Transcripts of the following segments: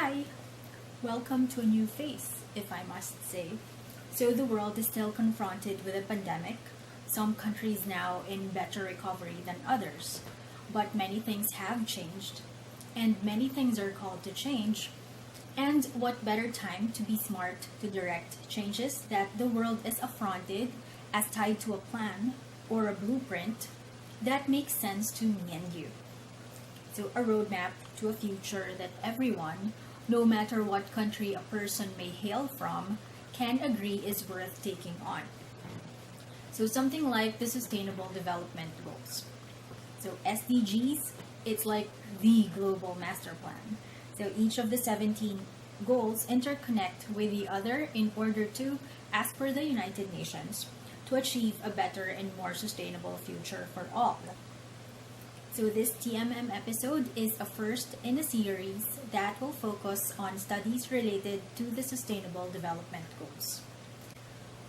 Hi! Welcome to a new phase, if I must say. So the world is still confronted with a pandemic, some countries now in better recovery than others. But many things have changed, and many things are called to change. And what better time to be smart to direct changes that the world is affronted as tied to a plan or a blueprint that makes sense to me and you. So a roadmap to a future that everyone, no matter what country a person may hail from, can agree is worth taking on. So something like the Sustainable Development Goals. So SDGs, it's like the global master plan. So each of the 17 goals interconnect with the other in order to, as per the United Nations, to achieve a better and more sustainable future for all. So this TMM episode is a first in a series that will focus on studies related to the Sustainable Development Goals.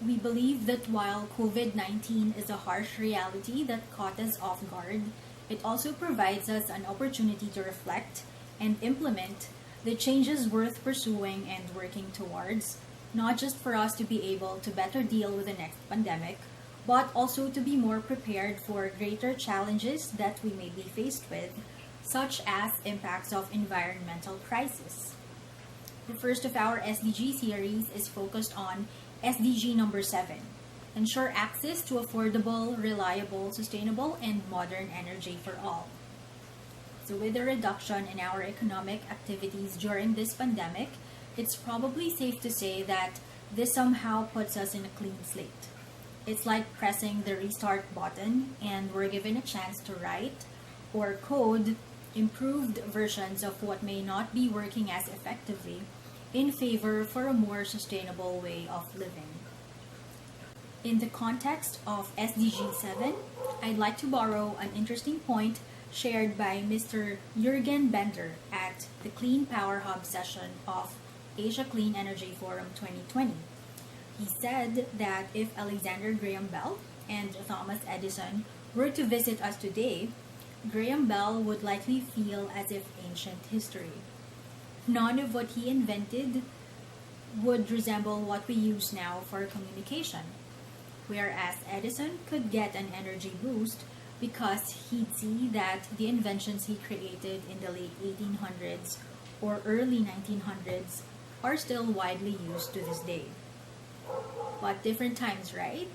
We believe that while COVID-19 is a harsh reality that caught us off guard, it also provides us an opportunity to reflect and implement the changes worth pursuing and working towards, not just for us to be able to better deal with the next pandemic, but also to be more prepared for greater challenges that we may be faced with, such as impacts of environmental crisis. The first of our SDG series is focused on SDG number 7, ensure access to affordable, reliable, sustainable, and modern energy for all. So with the reduction in our economic activities during this pandemic, it's probably safe to say that this somehow puts us in a clean slate. It's like pressing the restart button and we're given a chance to write or code improved versions of what may not be working as effectively in favor for a more sustainable way of living. In the context of SDG 7, I'd like to borrow an interesting point shared by Mr. Jürgen Bender at the Clean Power Hub session of Asia Clean Energy Forum 2020. He said that if Alexander Graham Bell and Thomas Edison were to visit us today, Graham Bell would likely feel as if ancient history. None of what he invented would resemble what we use now for communication, whereas Edison could get an energy boost because he'd see that the inventions he created in the late 1800s or early 1900s are still widely used to this day. But different times, right?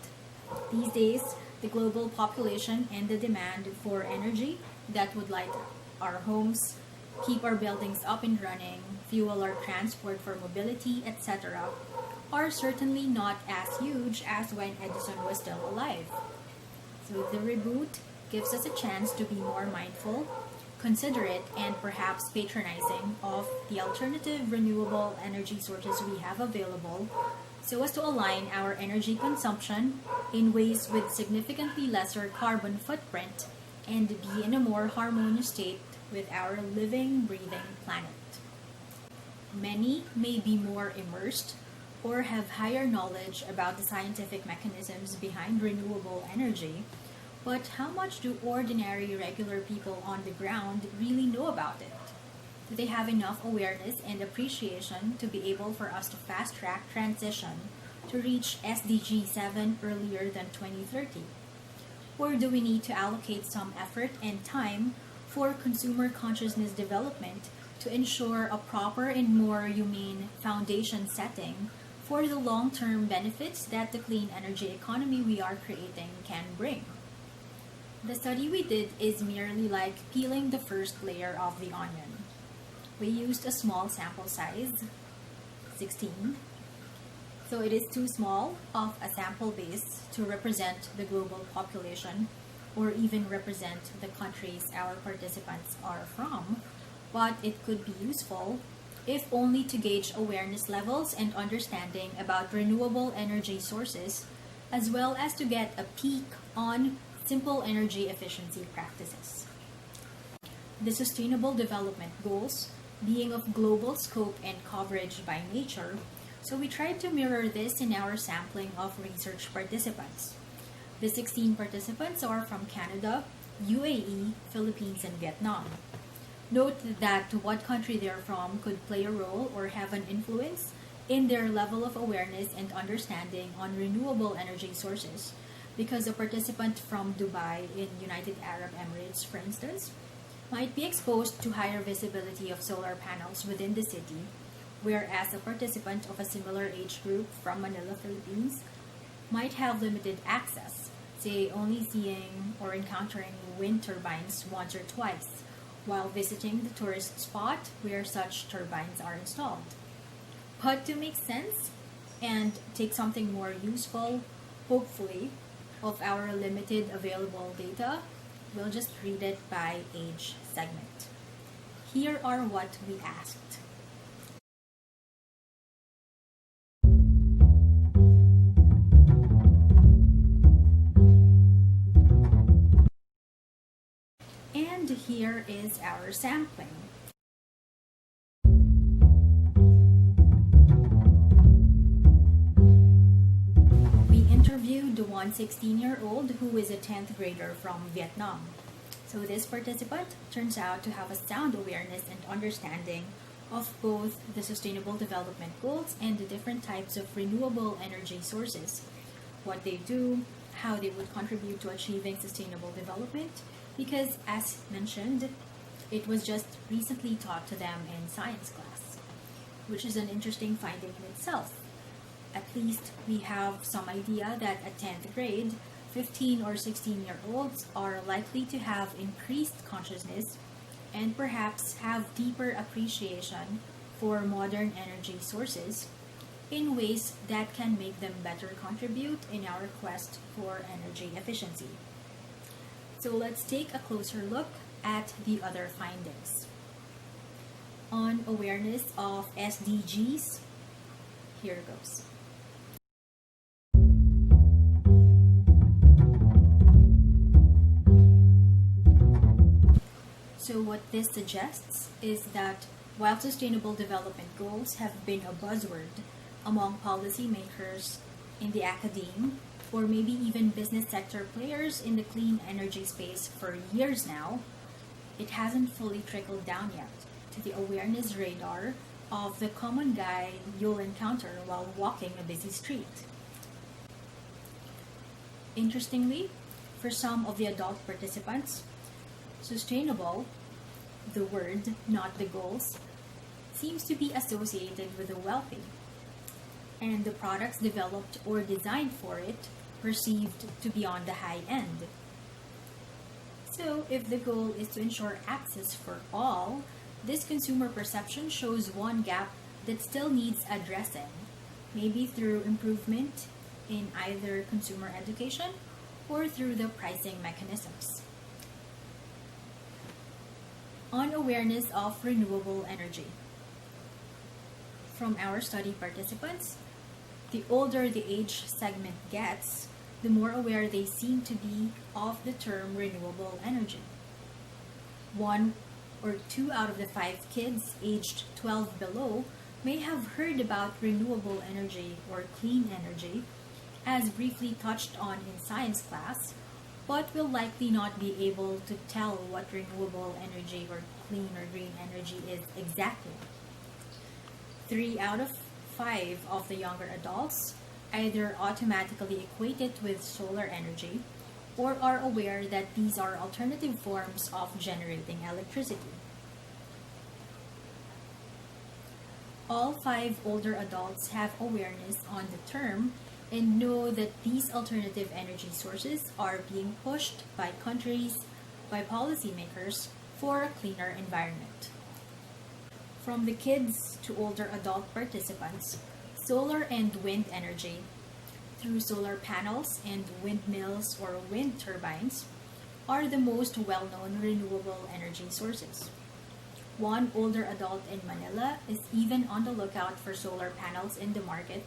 These days, the global population and the demand for energy that would light our homes, keep our buildings up and running, fuel our transport for mobility, etc., are certainly not as huge as when Edison was still alive. So the reboot gives us a chance to be more mindful, considerate, and perhaps patronizing of the alternative renewable energy sources we have available so as to align our energy consumption in ways with significantly lesser carbon footprint and be in a more harmonious state with our living, breathing planet. Many may be more immersed or have higher knowledge about the scientific mechanisms behind renewable energy, but how much do ordinary, regular people on the ground really know about it? Do they have enough awareness and appreciation to be able for us to fast-track transition to reach SDG 7 earlier than 2030? Or do we need to allocate some effort and time for consumer consciousness development to ensure a proper and more humane foundation setting for the long-term benefits that the clean energy economy we are creating can bring? The study we did is merely like peeling the first layer of the onion. We used a small sample size, 16, so it is too small of a sample base to represent the global population or even represent the countries our participants are from, but it could be useful if only to gauge awareness levels and understanding about renewable energy sources, as well as to get a peek on simple energy efficiency practices. The Sustainable Development Goals being of global scope and coverage by nature, so we tried to mirror this in our sampling of research participants. The 16 participants are from Canada, UAE, Philippines, and Vietnam. Note that what country they're from could play a role or have an influence in their level of awareness and understanding on renewable energy sources. Because a participant from Dubai in United Arab Emirates, for instance, might be exposed to higher visibility of solar panels within the city, whereas a participant of a similar age group from Manila, Philippines, might have limited access, say only seeing or encountering wind turbines once or twice, while visiting the tourist spot where such turbines are installed. But to make sense and take something more useful, hopefully, of our limited available data, we'll just read it by age segment. Here are what we asked. And here is our sampling. We interviewed the one 16-year-old who is a 10th grader from Vietnam. So this participant turns out to have a sound awareness and understanding of both the Sustainable Development Goals and the different types of renewable energy sources, what they do, how they would contribute to achieving sustainable development, because as mentioned, it was just recently taught to them in science class, which is an interesting finding in itself. At least we have some idea that at 10th grade, 15 or 16-year-olds are likely to have increased consciousness and perhaps have deeper appreciation for modern energy sources in ways that can make them better contribute in our quest for energy efficiency. So let's take a closer look at the other findings. On awareness of SDGs, here goes. So what this suggests is that while Sustainable Development Goals have been a buzzword among policymakers in the academe, or maybe even business sector players in the clean energy space for years now, it hasn't fully trickled down yet to the awareness radar of the common guy you'll encounter while walking a busy street. Interestingly, for some of the adult participants, sustainable, the word, not the goals, seems to be associated with the wealthy, and the products developed or designed for it perceived to be on the high end. So, if the goal is to ensure access for all, this consumer perception shows one gap that still needs addressing, maybe through improvement in either consumer education or through the pricing mechanisms. On awareness of renewable energy. From our study participants, the older the age segment gets, the more aware they seem to be of the term renewable energy. 1 or 2 out of the 5 kids aged 12 below may have heard about renewable energy or clean energy, as briefly touched on in science class, but will likely not be able to tell what renewable energy or clean or green energy is exactly. 3 out of 5 of the younger adults either automatically equate it with solar energy or are aware that these are alternative forms of generating electricity. All 5 older adults have awareness on the term and know that these alternative energy sources are being pushed by countries, by policymakers, for a cleaner environment. From the kids to older adult participants, solar and wind energy, through solar panels and windmills or wind turbines, are the most well-known renewable energy sources. One older adult in Manila is even on the lookout for solar panels in the market,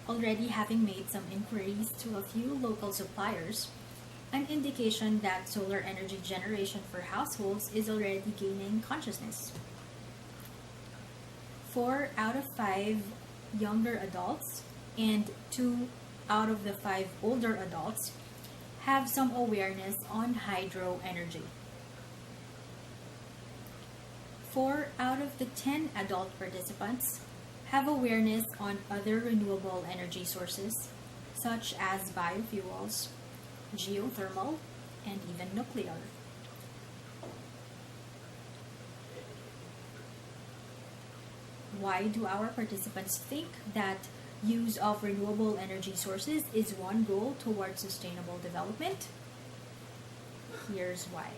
already having made some inquiries to a few local suppliers, an indication that solar energy generation for households is already gaining consciousness. 4 out of 5 younger adults and 2 out of the 5 older adults have some awareness on hydro energy. 4 out of the 10 adult participants have awareness on other renewable energy sources, such as biofuels, geothermal, and even nuclear. Why do our participants think that use of renewable energy sources is one goal towards sustainable development? Here's why.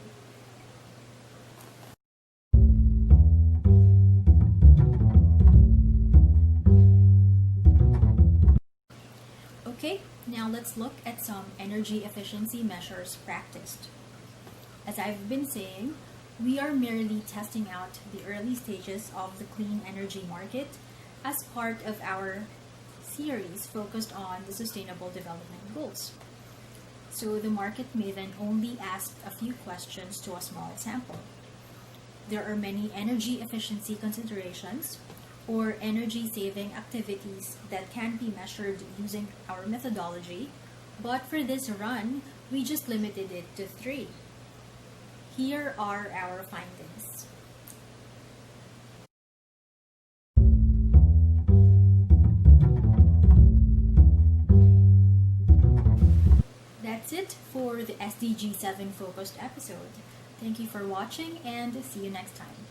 Okay, now let's look at some energy efficiency measures practiced. As I've been saying, we are merely testing out the early stages of the clean energy market as part of our series focused on the Sustainable Development Goals. So the market maven only asked a few questions to a small sample. There are many energy efficiency considerations or energy saving activities that can be measured using our methodology, but for this run, we just limited it to 3. Here are our findings. That's it for the SDG 7 focused episode. Thank you for watching and see you next time.